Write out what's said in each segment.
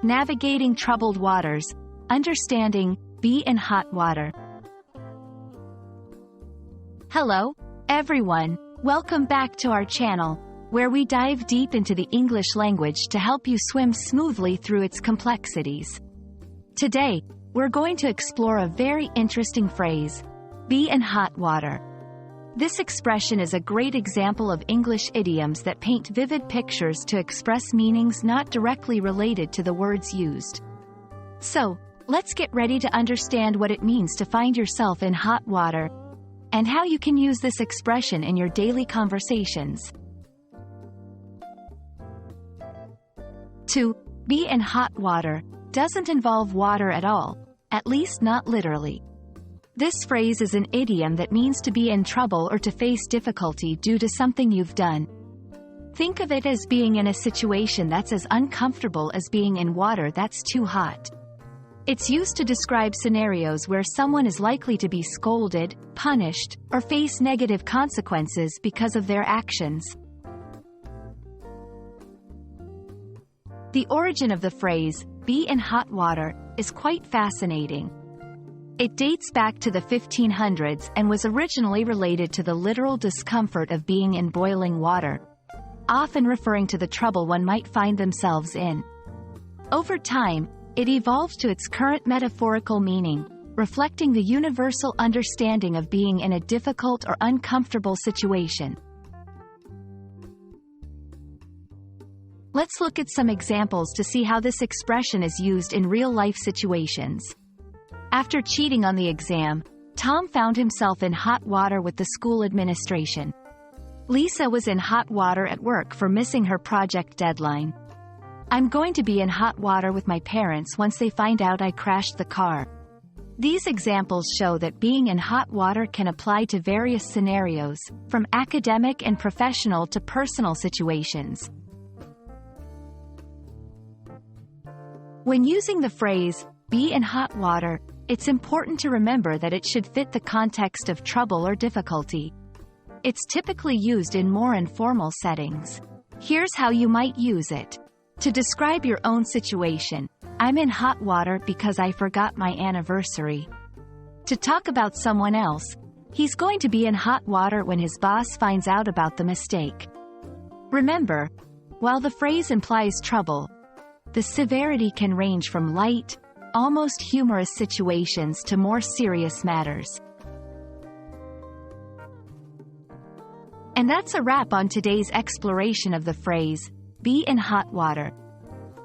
navigating troubled waters, understanding, be in hot water. Hello, everyone. Welcome back to our channel, where we dive deep into the English language to help you swim smoothly through its complexities. Today, we're going to explore a very interesting phrase, be in hot water. This expression is a great example of English idioms that paint vivid pictures to express meanings not directly related to the words used. So, let's get ready to understand what it means to find yourself in hot water, and how you can use this expression in your daily conversations. To be in hot water doesn't involve water at all, at least not literally. This phrase is an idiom that means to be in trouble or to face difficulty due to something you've done. Think of it as being in a situation that's as uncomfortable as being in water that's too hot. It's used to describe scenarios where someone is likely to be scolded, punished, or face negative consequences because of their actions. The origin of the phrase, be in hot water, is quite fascinating. It dates back to the 1500s and was originally related to the literal discomfort of being in boiling water, often referring to the trouble one might find themselves in. Over time, it evolved to its current metaphorical meaning, reflecting the universal understanding of being in a difficult or uncomfortable situation. Let's look at some examples to see how this expression is used in real-life situations. After cheating on the exam, Tom found himself in hot water with the school administration. Lisa was in hot water at work for missing her project deadline. I'm going to be in hot water with my parents once they find out I crashed the car. These examples show that being in hot water can apply to various scenarios, from academic and professional to personal situations. When using the phrase, be in hot water, it's important to remember that it should fit the context of trouble or difficulty. It's typically used in more informal settings. Here's how you might use it. To describe your own situation, I'm in hot water because I forgot my anniversary. To talk about someone else, he's going to be in hot water when his boss finds out about the mistake. Remember, while the phrase implies trouble, the severity can range from light, almost humorous situations to more serious matters. And that's a wrap on today's exploration of the phrase, be in hot water.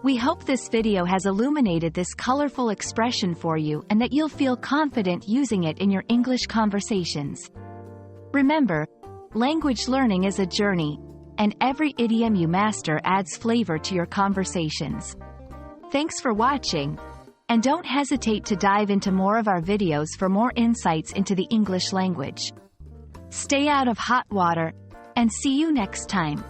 We hope this video has illuminated this colorful expression for you and that you'll feel confident using it in your English conversations. Remember, language learning is a journey, and every idiom you master adds flavor to your conversations. Thanks for watching. And don't hesitate to dive into more of our videos for more insights into the English language. Stay out of hot water, and see you next time.